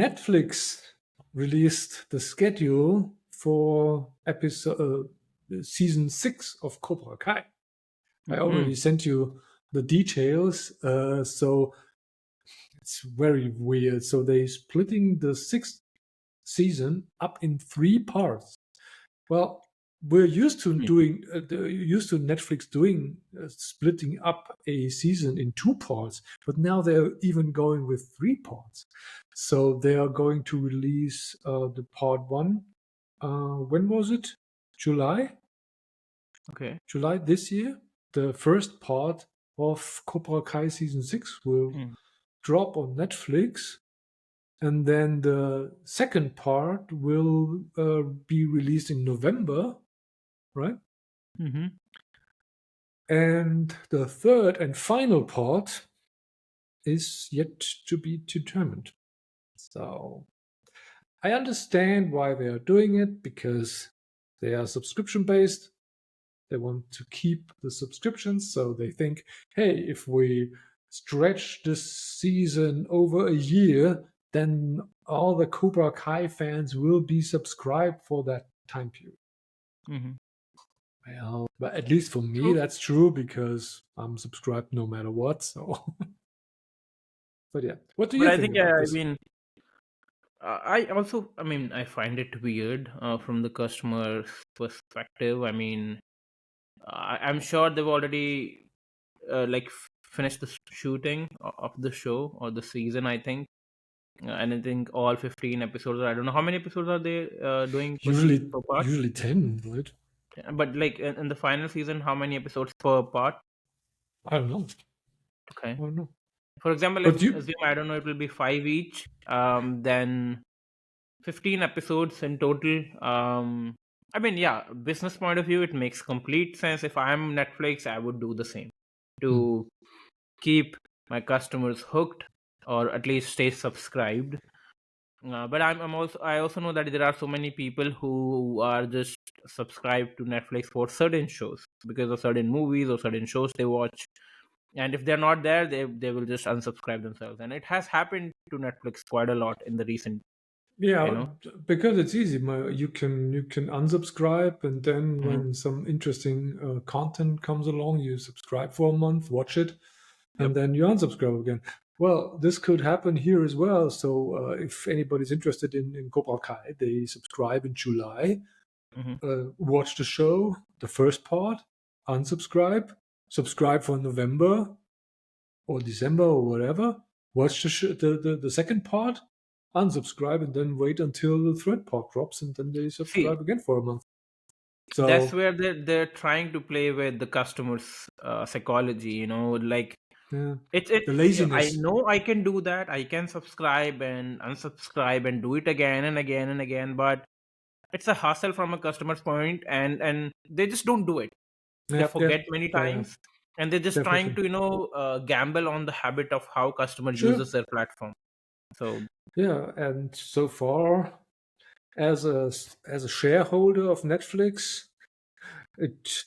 Netflix released the schedule for season 6 of Cobra Kai. I already sent you the details, so it's very weird. So they're splitting the 6th season up in 3 parts. Well, we're used to Netflix doing splitting up a season in 2 parts, but now they're even going with 3 parts. So they are going to release the part 1. When was it? July? Okay. July this year. The first part of Cobra Kai season 6 will drop on Netflix. And then the second part will be released in November, right? Mm-hmm. And the third and final part is yet to be determined. So I understand why they are doing it, because they are subscription based. They want to keep the subscriptions. So they think, hey, if we stretch this season over a year, then all the Cobra Kai fans will be subscribed for that time period. Mm-hmm. Well, but at least for me, True. that's true, because I'm subscribed no matter what. So, but yeah, what do But you I think think, about I this? mean, I find it weird from the customer's perspective. I mean, I'm sure they've already finished the shooting of the show or the season, I think. And I think all 15 episodes. I don't know how many episodes are they doing per part. Usually 10, right? But like in the final season, how many episodes per part? I don't know. Okay. I don't know. For example, But let's you, assume, I don't know, it will be 5 each. Then 15 episodes in total. I mean, yeah, business point of view, it makes complete sense. If I'm Netflix, I would do the same to keep my customers hooked, or at least stay subscribed. But I also know that there are so many people who are just subscribed to Netflix for certain shows because of certain movies or certain shows they watch. And if they're not there, they will just unsubscribe themselves. And it has happened to Netflix quite a lot in the recent, yeah, because it's easy. You can unsubscribe, and then Mhm. when some interesting content comes along, you subscribe for a month, watch it, and Yep. then you unsubscribe again. Well, this could happen here as well. So if anybody's interested in Cobra Kai, they subscribe in July, watch the show, the first part, unsubscribe, subscribe for November or December or whatever, watch the second part, unsubscribe, and then wait until the third part drops, and then they See, subscribe again for a month. that's So where they're trying to play with the customer's psychology. Like yeah, it's the I laziness. know I can do that. I can subscribe and unsubscribe and do it again and again and again, but it's a hassle from a customer's point, and they just don't do it. They Yeah, yeah, forget many yeah, times, and they're just trying definitely. to gamble on the habit of how customer Sure. uses their platform. So Yeah, and so far, as a shareholder of Netflix, it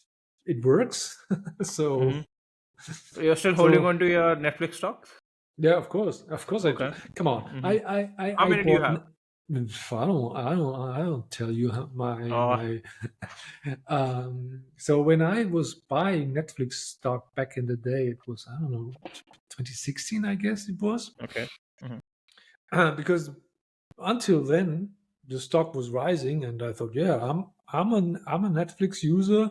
works. mhm. So You're still holding so on to your Netflix stocks? yeah, of course I do. Okay. Come on, Hmm. How I many do you bought. have? I don't tell you Oh, my. So when I was buying Netflix stock back in the day, it was, I don't know, 2016, I guess it was, okay. Hmm. because until then the stock was rising, and I thought, yeah, I'm a Netflix user.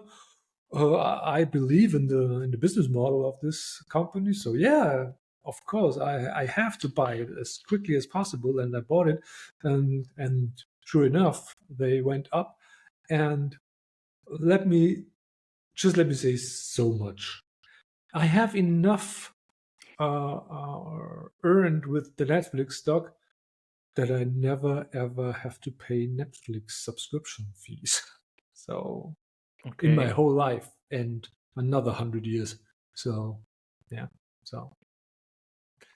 I believe in the business model of this company, so yeah, of course I have to buy it as quickly as possible, and I bought it, and sure enough, they went up, and let me let me say so much. I have enough earned with the Netflix stock that I never ever have to pay Netflix subscription fees. So in my Okay. whole life and another 100 years. So yeah. So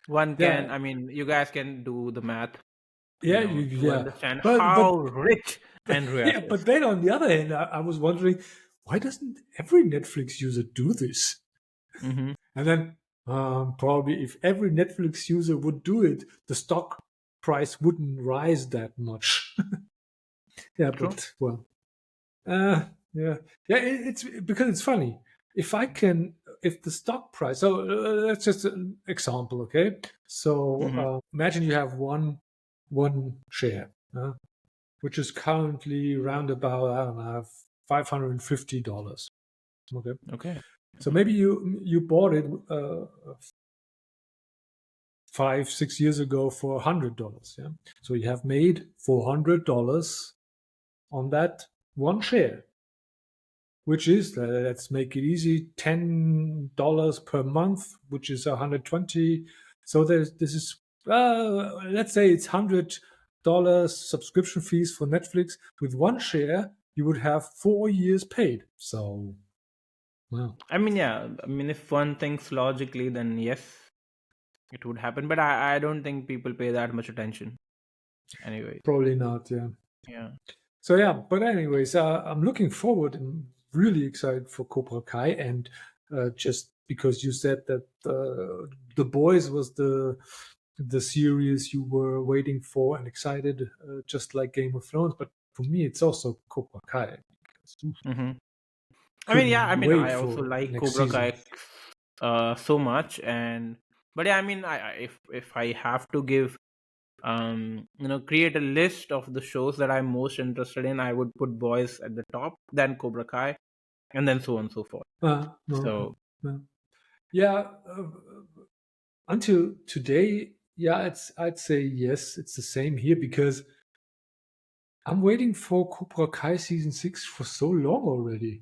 yeah, I mean, you guys can do the math, yeah, to yeah. understand But how rich Andreas yeah, is. but then on the other hand, I was wondering, why doesn't every Netflix user do this? Hmm. And then probably if every Netflix user would do it, the stock price wouldn't rise that much. Yeah, True. but well, yeah, it's because it's funny. If the stock price. So that's just an example, okay? So Mm-hmm. imagine you have one share, which is currently round about, I don't know, $550. Okay, Okay. so maybe you bought it 5-6 years ago for $100. Yeah, so you have made $400 on that one share, which is, let's make it easy, $10 per month, which is 120. So this is, let's say it's $100 subscription fees for Netflix. With one share, you would have 4 years paid. So, well, I mean, yeah. I mean, if one thinks logically, then yes, it would happen. But I don't think people pay that much attention. Anyway. probably not. Yeah. Yeah. So yeah, but anyways, I'm looking forward and really excited for Cobra Kai, and just because you said that The Boys was the series you were waiting for and excited, just like Game of Thrones. But for me, it's also Cobra Kai. Mm-hmm. I mean, yeah. I Couldn't mean, wait I also for like next Cobra season. Kai so much, and but yeah, I mean, if I have to give create a list of the shows that I'm most interested in, I would put Boys at the top, then Cobra Kai, and then so on and so forth. No, okay. So Yeah, until today, yeah, I'd say yes, it's the same here because I'm waiting for Cobra Kai season 6 for so long already.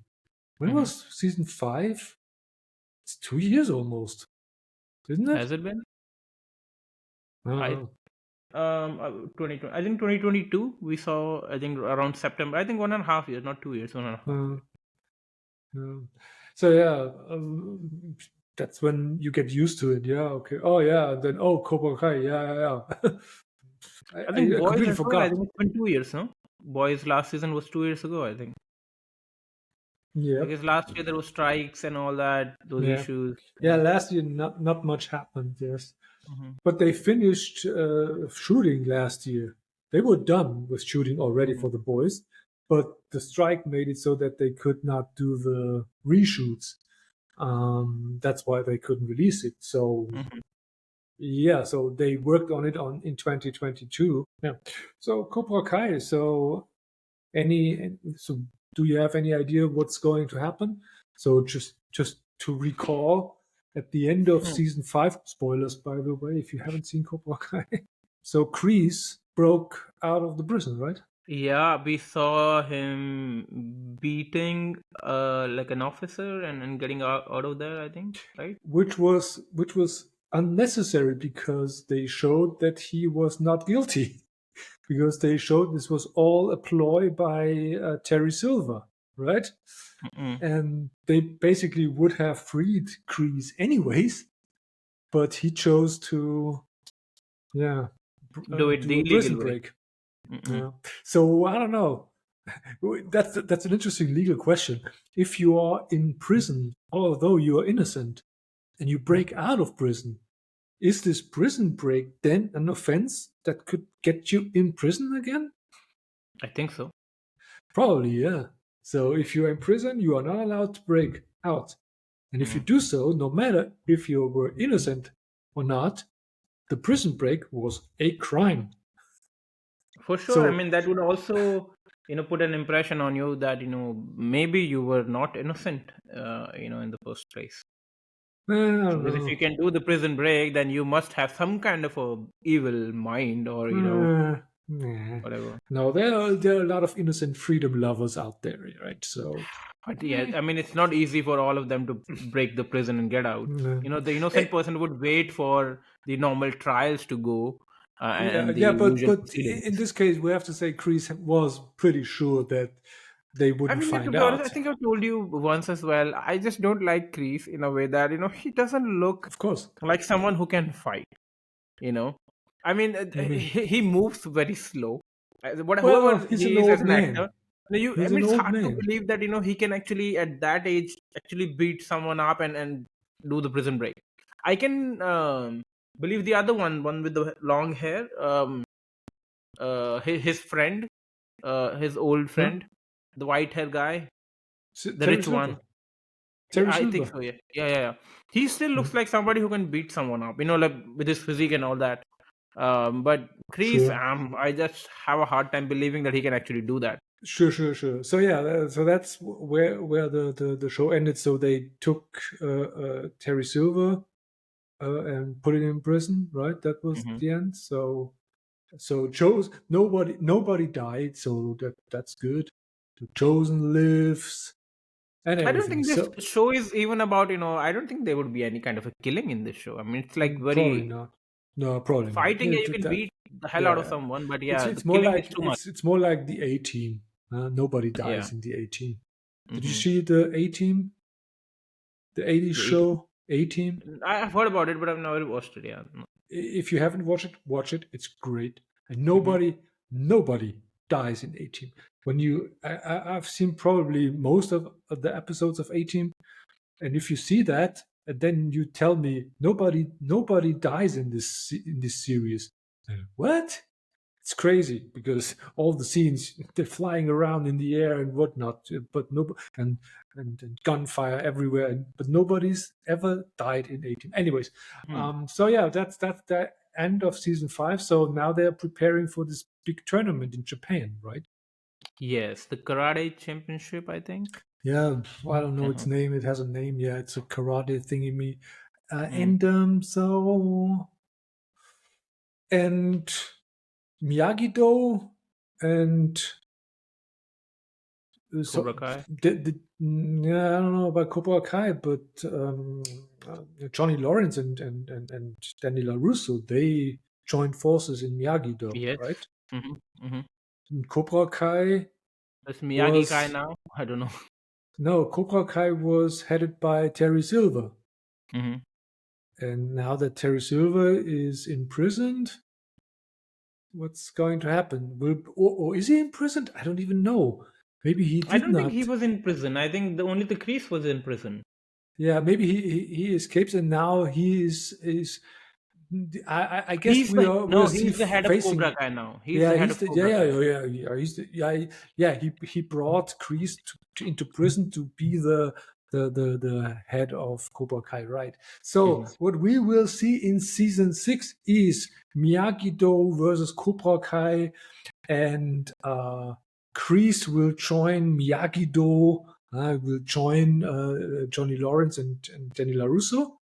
When mhm. was season 5? It's 2 years almost, isn't it? Has it been? I don't I know. 2020. I think 2022. We saw. I think around September. I think 1.5 years, not 2 years. 1.5 years. Uh, yeah. So yeah, that's when you get used to it. Yeah, okay. Oh yeah, then Cobra Kai. Yeah, yeah, yeah. I think I Boys completely as well. I forgot. think it's been 2 years. No, Boys last season was 2 years ago. I think Yep. because last year there was strikes and all that. Those Yeah. issues. Yeah. Yeah. Last year, not much happened. Yes. Mm-hmm. But they finished shooting last year. They were done with shooting already Mm-hmm. for The Boys, but the strike made it so that they could not do the reshoots. That's why they couldn't release it. So Mm-hmm. yeah, so they worked on it in 2022. Yeah. So Cobra Kai. So do you have any idea what's going to happen? So just to recall, at the end of Hmm. season 5, spoilers by the way, if you haven't seen Cobra Kai. So Kreese broke out of the prison, right? Yeah, we saw him beating like an officer and getting out of there, I think, right? Which was unnecessary because they showed that he was not guilty. Because they showed this was all a ploy by Terry Silver, right? Mm-mm. And they basically would have freed Kreese anyways, but he chose to, yeah, Do it do the a prison illegal way. break. Mm-mm. Yeah. So I don't know. That's an interesting legal question. If you are in prison, although you are innocent, and you break out of prison, is this prison break then an offense that could get you in prison again? I think so. Probably, yeah. So if you're in prison, you are not allowed to break out. And if you Mm. do so, no matter if you were innocent or not, the prison break was a crime. For sure. I So, mean, that would also, put an impression on you that, maybe you were not innocent, in the first place. I don't Because if you know. can do the prison break, then you must have some kind of a evil mind or, Nah. whatever. No, there are a lot of innocent freedom lovers out there, right? So, But yeah, I mean, it's not easy for all of them to break the prison and get out. nah. The innocent Eh, person would wait for the normal trials to go yeah, and the yeah, but usual in proceedings. this case, we have to say Chris was pretty sure that they I wouldn't mean, yeah, to find be honest, I out. think I've told you once as well. I just don't like Kreese in a way that, he doesn't look Of course. like someone who can fight, you know. I mean, I mean, he moves very slow. well, Whoever he's an he is as old an actor, man. I He's mean, an it's old hard to man. believe that he can actually at that age actually beat someone up and do the prison break. I can believe the other one with the long hair. his friend, his old Huh? friend, the white hair guy, the Terry rich Silver. one. Yeah, Terry I think Silver. so. Yeah, yeah, yeah, yeah. He still Hmm. looks like somebody who can beat someone up. Like with his physique and all that. But Kreese, Sure. I just have a hard time believing that he can actually do that. Sure. So yeah, so that's where the show ended. So they took Terry Silver and put him in prison, right? That was Hmm. the end. So chose nobody died, so that's good. The chosen lives and I don't everything. think this So show is even about, I don't think there would be any kind of a killing in this show. I mean, it's like probably very not. No, probably not. fighting. Yeah, you can beat the hell out of Yeah, someone, but it's yeah, the it's more killing is like too much. it's more like the A Team. Nobody Yeah. dies in the A Team. Did you Hmm. see the A Team, the 80s The 18. show A Team? I've heard about it, but I've never watched it. Yeah. If you haven't watched it, watch it. It's great. And Mm-hmm. nobody dies in A Team. When I've seen probably most of the episodes of A Team, and if you see that, and then you tell me nobody dies in this series, what? It's crazy because all the scenes they're flying around in the air and whatnot, but no, and gunfire everywhere, but nobody's ever died in 18. Anyways, Hmm. so yeah, that's the end of season 5. So now they're preparing for this big tournament in Japan, right? Yes, the karate championship, I think. Yeah, I don't know its Uh-huh. name. It has a name. Yeah, it's a karate thingy me. Mm. And Miyagi-Do and Cobra so Kai. yeah, I don't know about Cobra Kai, but Johnny Lawrence and Danny LaRusso, they joined forces in Miyagi-Do, Yes. right? Hmm. Hmm. And Cobra Kai That's Miyagi Kai was now. I don't know. no, Cobra Kai was headed by Terry Silver, Hmm. and now that Terry Silver is imprisoned, what's going to happen? Or is he imprisoned? I don't even know. Maybe he I did don't think he not. was in prison. I think only the Kreese was in prison. Yeah, maybe he escapes, and now he is. I guess He's the we'll no. see He's the head of Cobra facing. Kai now. He's Yeah, the head he's of the Cobra Kai. he's the yeah. He brought Kreese into prison to be the head of Cobra Kai, right? Hmm. So what we will see in season 6 is Miyagi Do versus Cobra Kai, and Kreese will join Miyagi Do. Will join Johnny Lawrence and Danny LaRusso.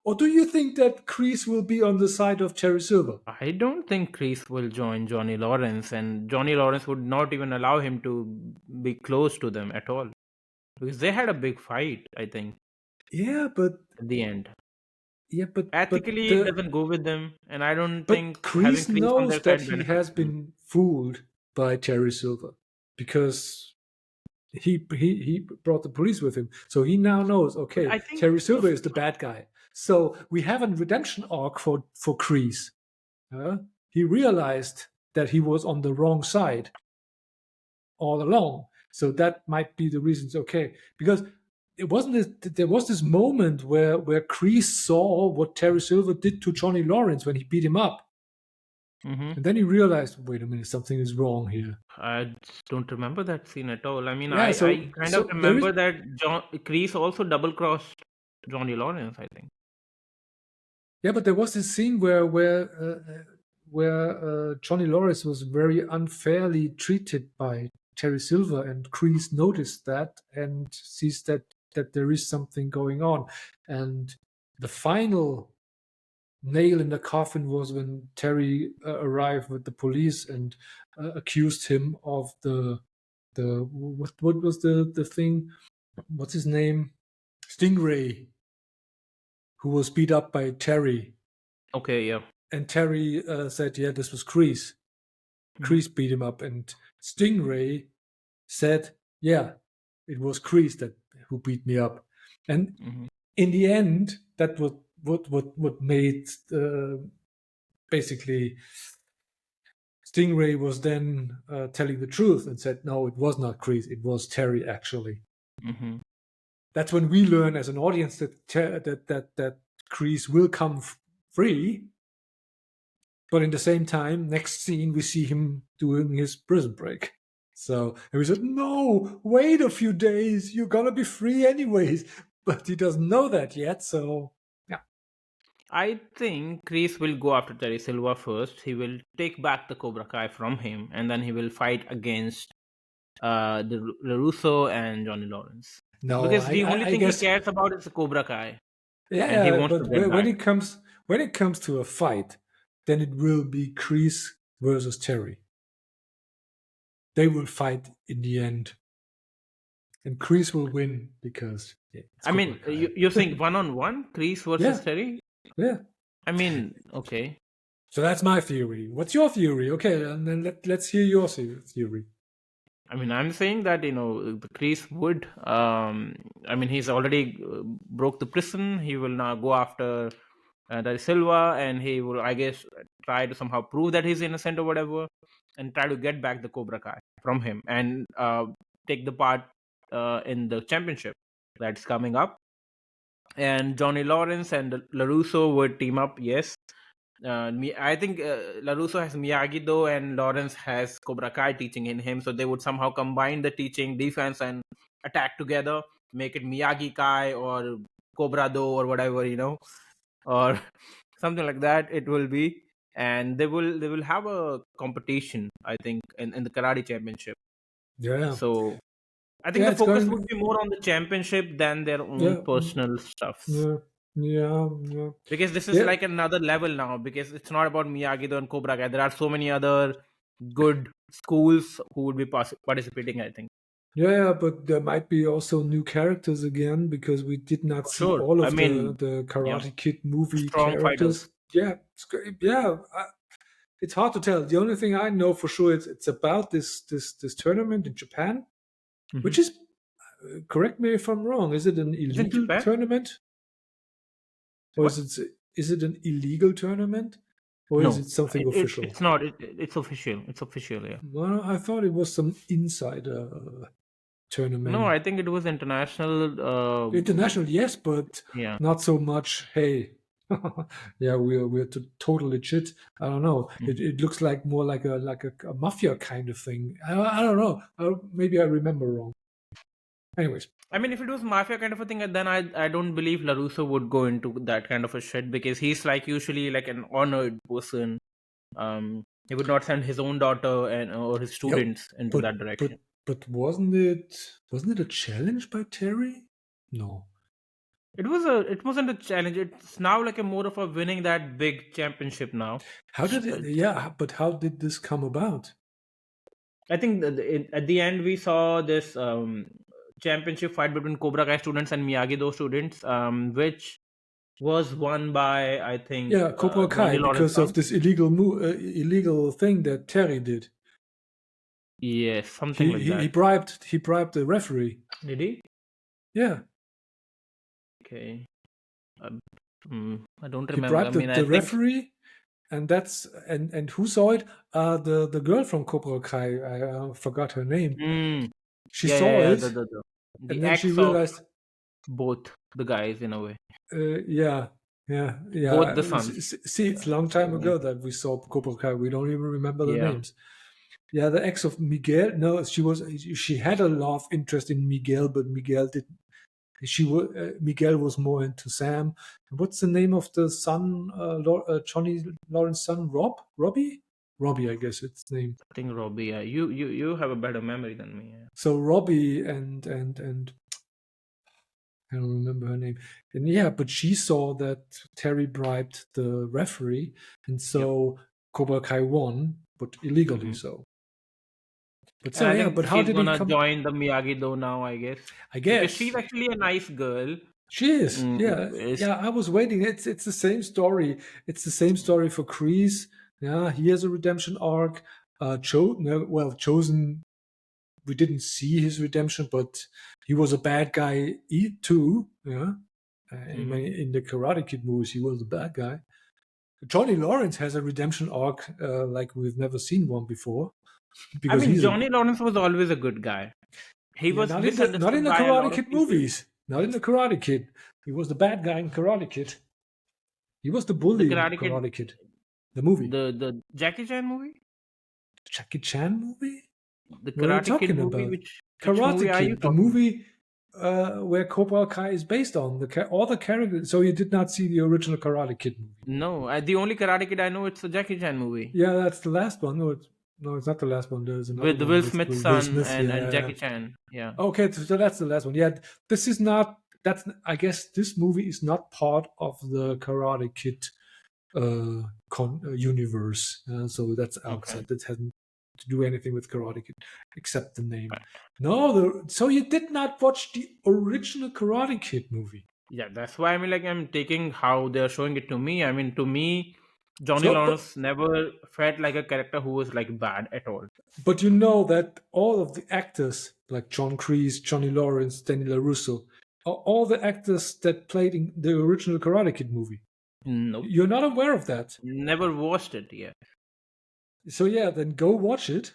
Or do you think that Kreese will be on the side of Terry Silver? I don't think Kreese will join Johnny Lawrence, and Johnny Lawrence would not even allow him to be close to them at all because they had a big fight. I think Yeah, but at the end. yeah, Ethically, it doesn't go with them, and I don't but think having Kreese Kreese on knows their that side he benefits has them. been fooled by Terry Silver because he brought the police with him. So he now knows, But okay, I think Terry Silver is the bad guy. So we have a redemption arc for Kreese. He realized that he was on the wrong side all along. So that might be the reasons. Okay, because it wasn't there was this moment where Kreese saw what Terry Silver did to Johnny Lawrence when he beat him up, Mhm. and then he realized, wait a minute, something is wrong here. I just don't remember that scene at all. I mean, Yeah, I kind of so there is remember that Kreese also double crossed Johnny Lawrence. I think. yeah, but there was this scene where Johnny Lawrence was very unfairly treated by Terry Silver, and Kreese noticed that and sees that there is something going on, and the final nail in the coffin was when Terry arrived with the police and accused him of the what was the thing? What's his name? Stingray, who was beat up by Terry, Okay, yeah. and Terry said, "Yeah, this was Kreese. Mhm. Kreese beat him up," and Stingray said, "Yeah, it was Kreese that who beat me up," and Mhm. in the end, that was what made basically Stingray was then telling the truth and said, no, it was not Kreese, it was Terry actually. Mhm. That's when we learn as an audience that Kreese will come free, But in the same time, next scene we see him doing his prison break. So and we said, "No, wait a few days. You're gonna be free anyways." But he doesn't know that yet. So yeah, I think Chris will go after Terry Silva first. He will take back the Cobra Kai from him, and then he will fight against the LaRusso and Johnny Lawrence. no, Because the only I thing he guess cares about is the Cobra Kai, yeah, and he yeah. wants to But get back. when it comes to a fight, then it will be Chris versus Terry. They will fight in the end, and Chris will win because yeah, it's I Cobra mean, Kai. you think one-on-one, Chris versus Yeah, Terry? yeah. I mean, okay. So that's my theory. What's your theory? Okay, and then let's hear your theory. I mean, I'm saying that Chris would. I mean, he's already broke the prison. He will now go after Terry Silva, and he will, I guess, try to somehow prove that he's innocent or whatever, and try to get back the Cobra Kai from him and take the part in the championship that's coming up. And Johnny Lawrence and LaRusso would team up. Yes, I think LaRusso has Miyagi-Do and Lawrence has Cobra Kai teaching in him, so they would somehow combine the teaching, defense, and attack together, make it Miyagi Kai or Cobra Do or whatever, or something like that. It will be, and they will have a competition. I think in the karate championship. Yeah, So I think yeah. the It's focus going. would be more on the championship than their own Yeah, personal stuffs. yeah, yeah, yeah. Because this is Yeah, like another level now, because it's not about Miyagi-Do and Cobra Kai. There are so many other good schools who would be participating, I think. yeah, but there might be also new characters again because we did not For see sure. all I of mean, the yeah, Karate Kid movie strong fighters. characters. Yeah, it's great. Yeah, it's hard to tell. The only thing I know for sure is it's about this tournament in Japan, Hmm. which is correct me if I'm wrong. Is it an Is it illegal Japan? tournament, or What? is it an illegal tournament, or is it No, something official? it's not. It's official. It's official, yeah. Well, I thought it was some insider No, tournament. I think it was international. International, yes, but Yeah. not so much. Hey, yeah, we're total legit. I don't know. Mhm. It looks like more like a mafia kind of thing. I don't know. Maybe I remember wrong. Anyways, I mean, if it was mafia kind of a thing, then I don't believe LaRusso would go into that kind of a shit, because he's like usually like an honored person. He would not send his own daughter and or his yeah, students into but that direction. wasn't it a challenge by Terry? No. It wasn't a challenge. It's now like a more of a winning that big championship now. How did it? Yeah, but how did this come about? I think at the end we saw this championship fight between Cobra Kai students and Miyagi-Do students, which was won by, I think, Yeah, Cobra Johnny Kai Lawrence because of son. this illegal thing that Terry did. Yes, something like He that. bribed the referee. Did he? Yeah, Okay. Um, I don't he remember. I bribed mean, I the think. referee, and that's and who saw it? The girl from Cobra Kai. I forgot her name. Mm, She yeah, yeah, saw yeah. it, The and then she ex of realized, both the guys in a way, yeah, yeah, both yeah. the sons. See, it's a long time So ago that we saw Cobra Kai. We don't even remember the yeah. names. Yeah, the ex of Miguel. No, she had a love interest in Miguel, but Miguel didn't. Miguel was more into Sam. What's the name of the son? Johnny Lawrence's son, Robbie, I guess it's name. I think Robbie. Yeah, you have a better memory than me. Yeah. So Robbie and I don't remember her name. And yeah, but she saw that Terry bribed the referee, and Yep. so Cobra Kai won, but illegally Hmm. so. But And so I yeah, think but how she's did he gonna come? join the Miyagi-Do now, I guess, I because she's guess actually a nice girl. she is. Mm, Yeah, is yeah. I was waiting. It's the same story. It's the same story for Kreese. Yeah, he has a redemption arc. Chosen. We didn't see his redemption, but he was a bad guy too. Yeah, Mhm. in the Karate Kid movies, he was a bad guy. Johnny Lawrence has a redemption arc like we've never seen one before I because mean, he's a Johnny Lawrence was always a good guy. He yeah, was not in misunderstood the by a Karate lot of Kid people. movies, not in the Karate Kid. He was the bad guy in Karate Kid. He was the The bully in Karate Kid. Karate Kid. The movie. The Jackie Chan movie, Jackie Chan movie? the What are you Karate Kid talking movie. about? Which movie Karate are you Kid, the talking? movie where Cobra Kai is based on. All the characters. So you did not see the original Karate Kid movie? No, the only Karate Kid I know it's the Jackie Chan movie Yeah, that's the last one. No, it's not the last one. There's another with one Will with Smith's Will son Smith. and Yeah. Jackie Chan. Yeah. Okay, so that's the last one. Yeah, this is not. I guess this movie is not part of the Karate Kid universe. So that's Okay. outside. That hasn't to do anything with Karate Kid except the name. No, so you did not watch the original Karate Kid movie. Yeah, that's why I mean, like, I'm taking how they're showing it to me. I mean, to me, Johnny So, Lawrence never felt like a character who was like bad at all. but you know that all of the actors like John Kreese, Johnny Lawrence, Danny LaRusso, are all the actors that played in the original Karate Kid movie. Nope, You're not aware of that. never watched it yet. So yeah, then go watch it.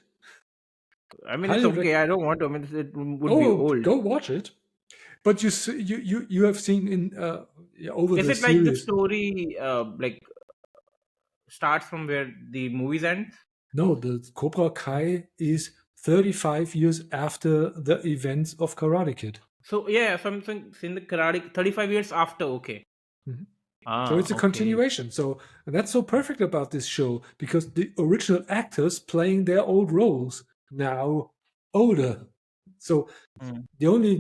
I mean, it's Highly okay. I don't want to. I mean, it would be Oh, old. go watch it. But you have seen in over Is the it like the series. story, like starts from where the movies end? No, the Cobra Kai is 35 years after the events of Karate Kid. So yeah, something in the Karate 35 years after. Okay. Mhm. So Ah, it's a okay. continuation. So and that's so perfect about this show because the original actors playing their old roles now older. So Hmm. the only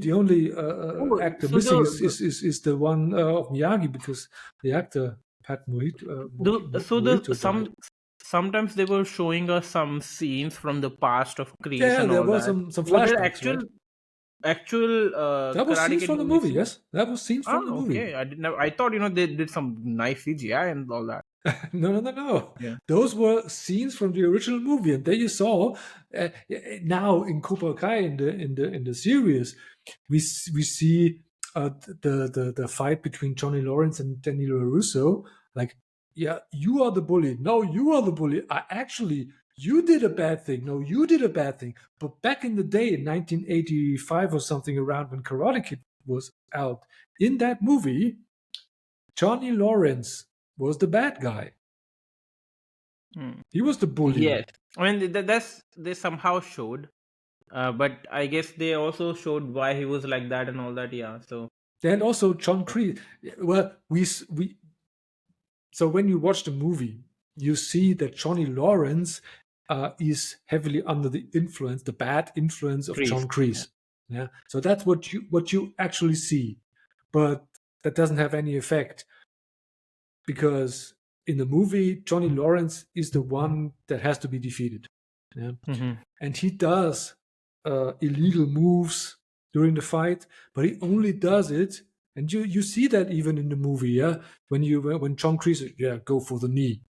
Oh, actor so missing is the one of Miyagi because the actor Pat Morito died. sometimes they were showing us some scenes from the past of Kreese Yeah, and there all was that. some Were there flashbacks, right? actual That was Karate scenes Kid from the movie movie. scenes? Yes, that was scenes Ah, from the movie. okay. I didn't know. I thought they did some nice CGI and all that. No. Yeah. Those were scenes from the original movie, and there you saw. Now in Cobra Kai in the series, we see the fight between Johnny Lawrence and Danny LaRusso. Like, yeah, you are the bully. No, you are the bully. You did a bad thing. No, you did a bad thing. But back in the day, in 1985 or something, around when Karate Kid was out, in that movie, Johnny Lawrence was the bad guy. Hmm. He was the Yes. bully. I mean, that's they somehow showed, but I guess they also showed why he was like that and all that. Yeah. So. And also John Kreese. Well, we so when you watch the movie, you see that Johnny Lawrence is heavily under the influence, the bad influence of Kreese. John Kreese. Yeah. So that's what you actually see, but that doesn't have any effect because in the movie Johnny Lawrence is the one that has to be defeated. Yeah. Mm-hmm. And he does illegal moves during the fight, but he only does it, and you see that even in the movie, yeah, when John Kreese, yeah, go for the knee,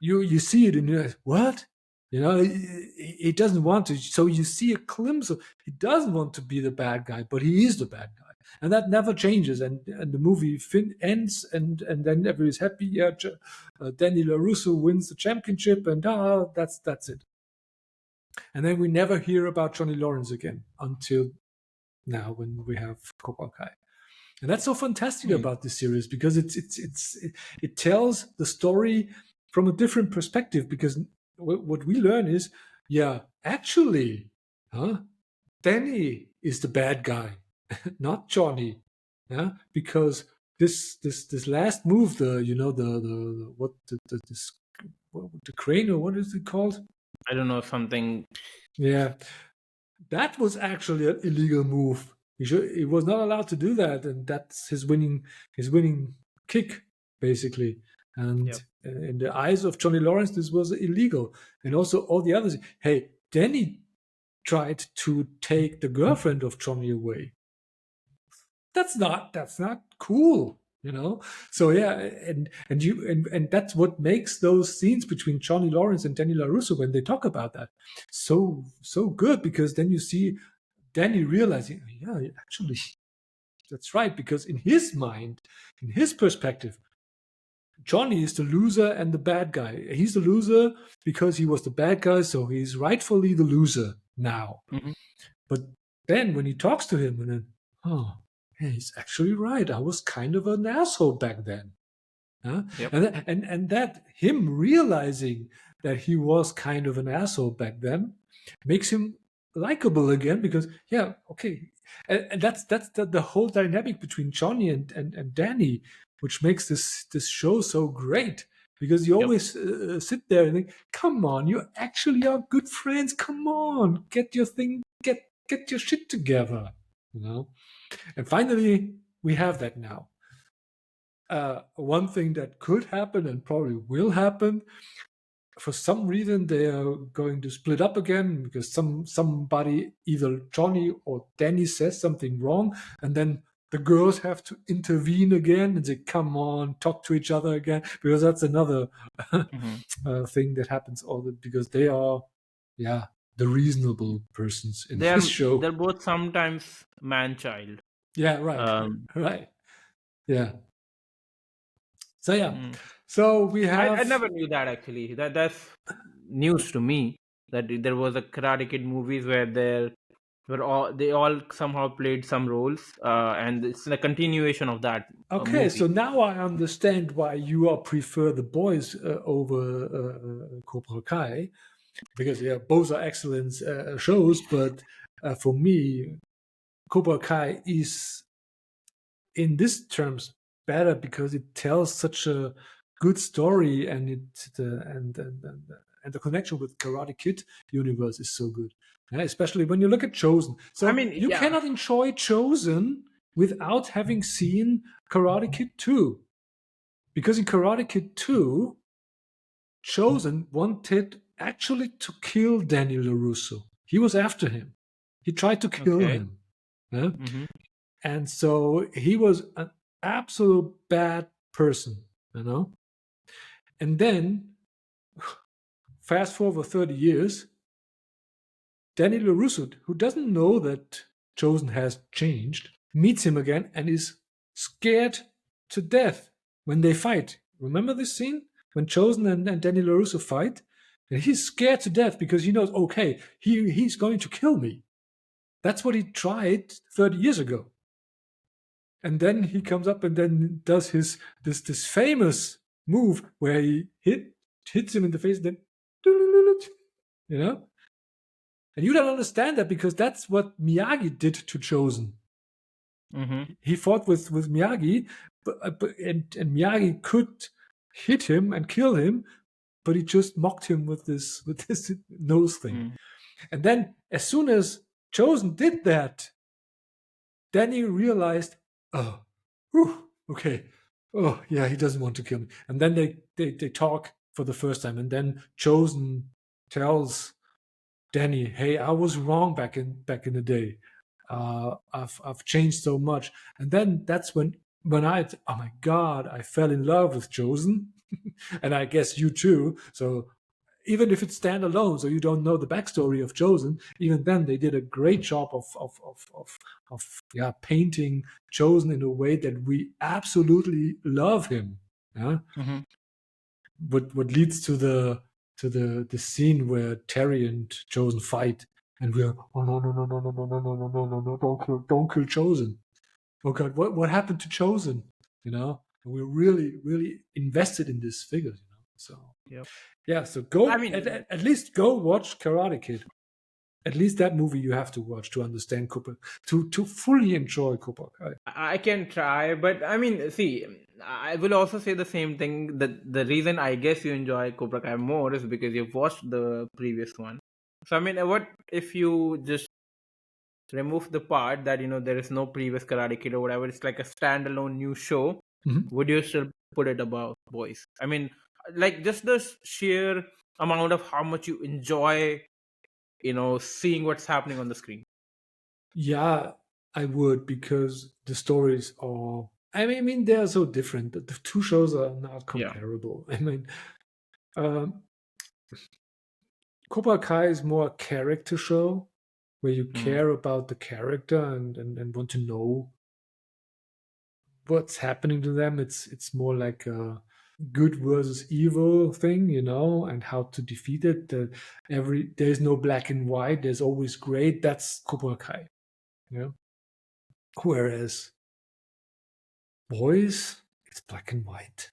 you see it in your what, he doesn't want to, so you see a glimpse of he doesn't want to be the bad guy, but he is the bad guy, and that never changes, and the movie ends, and then everybody's happy. Yeah, Danny LaRusso wins the championship, and that's it. And then we never hear about Johnny Lawrence again until now when we have Cobra Kai. And that's so fantastic Hmm. about this series because it tells the story from a different perspective. Because what we learn is, yeah, actually, Danny is the bad guy, not Johnny. Yeah, because this last move, the what the this what, the crane, or what is it called? I don't know, something. Yeah, that was actually an illegal move. He was not allowed to do that, and that's his winning kick, basically. And Yep. in the eyes of Johnny Lawrence, this was illegal, and also all the others. Hey, Danny tried to take the girlfriend of Johnny away. That's not cool, so yeah, and that's what makes those scenes between Johnny Lawrence and Danny LaRusso when they talk about that so good, because then you see Danny realizing, yeah, actually, that's right, because in his mind, in his perspective, Johnny is the loser and the bad guy. He's the loser because he was the bad guy, so he's rightfully the loser now. Mhm. But then when he talks to him, and then, oh, yeah, he's actually right. I was kind of an asshole back then. Yep. And that him realizing that he was kind of an asshole back then makes him likable again because okay, and that's the whole dynamic between Johnny and Danny, which makes this show so great because you Yep. always sit there and think, come on, you actually are good friends. Come on, get your thing, get your shit together, you know. And finally, we have that now. One thing that could happen and probably will happen, for some reason they are going to split up again because somebody, either Johnny or Danny, says something wrong, and then the girls have to intervene again and say, come on, talk to each other again, because that's another Mhm. thing that happens because they are the reasonable persons in They're this show. they're both sometimes man-child. Yeah, right. Um, Right. Yeah. So mm. so we I have. never knew that actually. That's news to me. That there was a Karate Kid movies where they all somehow played some roles, and it's a continuation of that Okay, movie. so now I understand why you all prefer the boys over Cobra Kai, because both are excellent shows. But for me, Cobra Kai is, in this terms, better because it tells such a good story, and and the connection with Karate Kid universe is so good. Yeah, especially when you look at Chosen. I So mean, you yeah. cannot enjoy Chosen without having seen Karate Kid 2. Because in Karate Kid 2, Chosen wanted actually to kill Daniel LaRusso. He was after him. He tried to kill Okay. him. Yeah? Mm-hmm. And so he was an absolute bad person, you know? And then, fast forward 30 years, Daniel LaRusso, who doesn't know that Chosen has changed, meets him again and is scared to death when they fight. Remember this scene? When Chosen and Daniel LaRusso fight? And he's scared to death because he knows, okay, he's going to kill me. That's what he tried 30 years ago. And then he comes up and then does this famous move where he hits him in the face and then, you know? And you don't understand that because that's what Miyagi did to Chosen. Mm-hmm. He fought with Miyagi, and Miyagi could hit him and kill him, but he just mocked him with this nose thing. Mm. And then, as soon as Chosen did that, then he realized, oh, okay, oh yeah, he doesn't want to kill me. And then they talk for the first time, and then Chosen tells Danny, "Hey, I was wrong back in the day. I've changed so much." And then that's when oh my God, I fell in love with Chosen, and I guess you too. So even if it's standalone, so you don't know the backstory of Chosen, even then they did a great job of painting Chosen in a way that we absolutely love him. Yeah? Mm-hmm. What leads to the scene where Terry and Chosen fight, and we're, oh no no no no no no no no no no no no, don't kill Chosen. Oh God, what happened to Chosen? And we're really invested in this figure. So Yep. so I go mean, at least go watch Karate Kid. At least that movie you have to watch to understand Cobra, to fully enjoy Cobra Kai. I can try, but I mean, see, I will also say the same thing. That the reason I guess you enjoy Cobra Kai more is because you've watched the previous one. So I mean, what if you just remove the part that there is no previous Karate Kid or whatever? It's like a standalone new show. Mhm. Would you still put it above boys? I mean, like just the sheer amount of how much you enjoy, seeing what's happening on the screen. Yeah, I would, because the stories are. I mean, they are so different. The two shows are not Yeah. comparable. I mean, um, Cobra Kai is more a character show where you Mm. care about the character and want to know what's happening to them. It's more like a good versus evil thing, and how to defeat it. There's no black and white. There's always gray. That's Cobra Kai. Yeah. Whereas boys, it's black and white.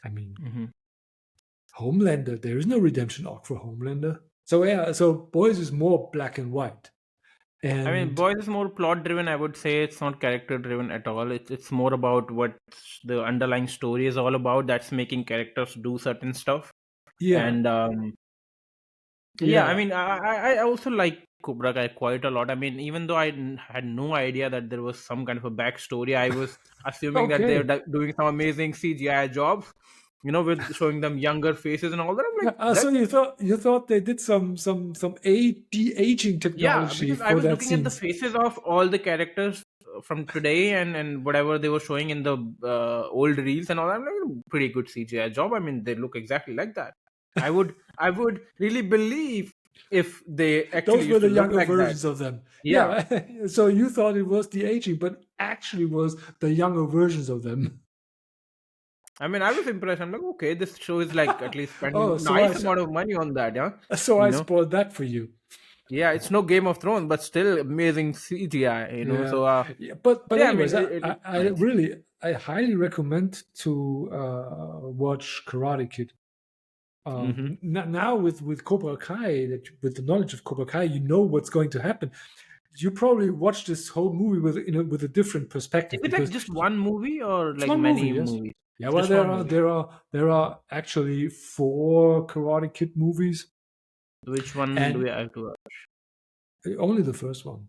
I mean, Mhm. Homelander, there is no redemption arc for Homelander. So yeah, so Boys is more black and white. I mean, And Boys is more plot driven. I would say it's not character driven at all. It's more about what the underlying story is all about. That's making characters do certain stuff. yeah, And yeah, I yeah, mean, I also like Cobra Kai quite a lot. I mean, even though had no idea that there was some kind of a backstory, I was assuming that they're okay. doing some amazing CGI jobs, with showing them younger faces and all that. I'm like, So that's you thought they did some de-aging yeah, technology because I for was that looking at the scenes. faces of all the characters from today and whatever they were showing in the old reels and all that. I'm like, pretty good CGI job. I mean, they look exactly like that. I would really believe if they actually Those were used to the look younger like that. versions of them. Yeah. Yeah. So you thought it was de-aging, but actually was the younger versions of them. I mean, I was impressed. I'm like, okay, this show is like at least Oh, spending so I nice amount of money on that, yeah. so You I know, spoiled that for you. yeah, it's no Game of Thrones, but still amazing CGI. Yeah, So yeah. But yeah, I mean, anyways, it looks I nice. really I highly recommend to watch Karate Kid. Hmm. Now with Cobra Kai, with the knowledge of Cobra Kai, you know what's going to happen. You probably watch this whole movie with a different Is perspective it like because just one movie or it's like one movie. many Yes. movies? Yeah. It's Well, just there one are movie. there are there are actually 4 Karate Kid movies, Which one do we and have to? only the first one.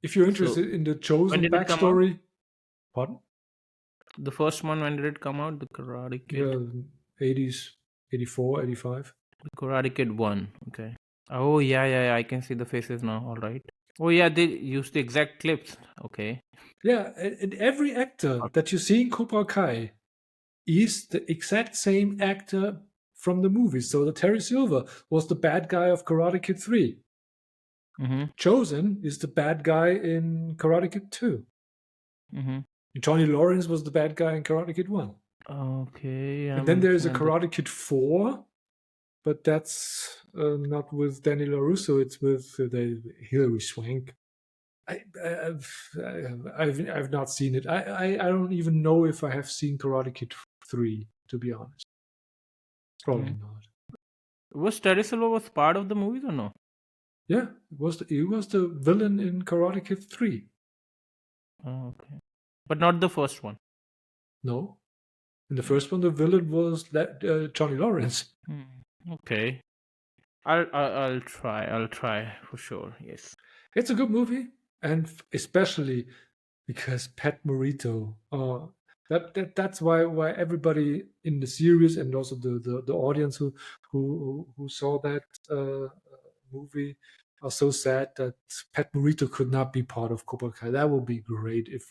If you're So interested in the when Chosen did it come out? backstory, pardon? The first one, when did it come out? The Karate Kid. Yeah, 80s, 84, 85. The Karate Kid one. Okay. Oh yeah, yeah, yeah. I can see the faces now. All right. Oh yeah, they used the exact clips. Okay. Yeah, and every actor that you see in Cobra Kai is the exact same actor from the movie. So the Terry Silver was the bad guy of Karate Kid 3. Mm-hmm. Chosen is the bad guy in Karate Kid 2. Mm-hmm. Johnny Lawrence was the bad guy in Karate Kid 1. Okay, And then I'm there is looking a at the. Karate Kid 4, but that's not with Danny LaRusso, it's with the Hilary Swank. I've not seen it. I don't even know if I have seen Karate Kid 3, to be honest. Probably Mhm. not. Was Terry Silver was part of the movies or no? Yeah, he was the villain in Karate Kid 3. Oh, okay, but not the first one. No, in the first one, the villain was Johnny Lawrence. Hmm. Okay, I'll try. I'll try for sure. Yes. It's a good movie, and especially because Pat Morito. That's why everybody in the series and also the audience who saw that movie are so sad that Pat Morito could not be part of Cobra Kai. That would be great if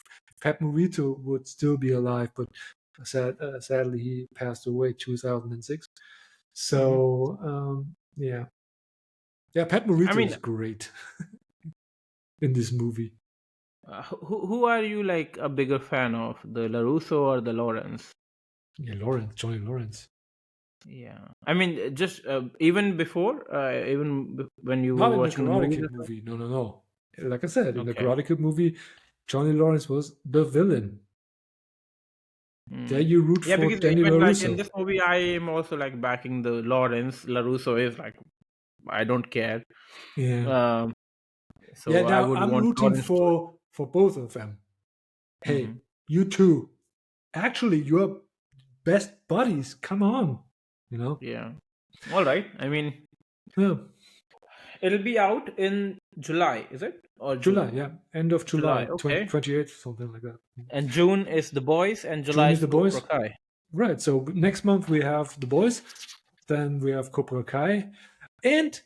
Pat Morito would still be alive, but sadly he passed away 2006. Hmm. So yeah, Pat I Morito mean, is great in this movie. who are you like a bigger fan of, the Larusso or the Lawrence? Yeah, Lawrence, Johnny Lawrence. Yeah, I mean, just even before, when you were Not in the watching the Karate movies. Kid movie. No, no, no. Like I said, in the Okay. Karate Kid movie, Johnny Lawrence was the villain. There Hmm. you root Yeah, for because Danny even like in LaRusso. this movie, I am also like backing the Lawrence. Larusso is like, I don't care. Yeah. Um, Yeah, so I now would I'm want rooting Lawrence to. for both of them. Hey, Mhm. you two. Actually, you're best buddies. Come on. You know? Yeah. All right. I mean, Yeah. it'll be out in July, is it? Or July, June? yeah. End of July. July, Okay. 28th, something like that. And June is The Boys, and June July is is the Cobra boys. Kai. Right. So next month we have the boys. Then we have Cobra Kai. And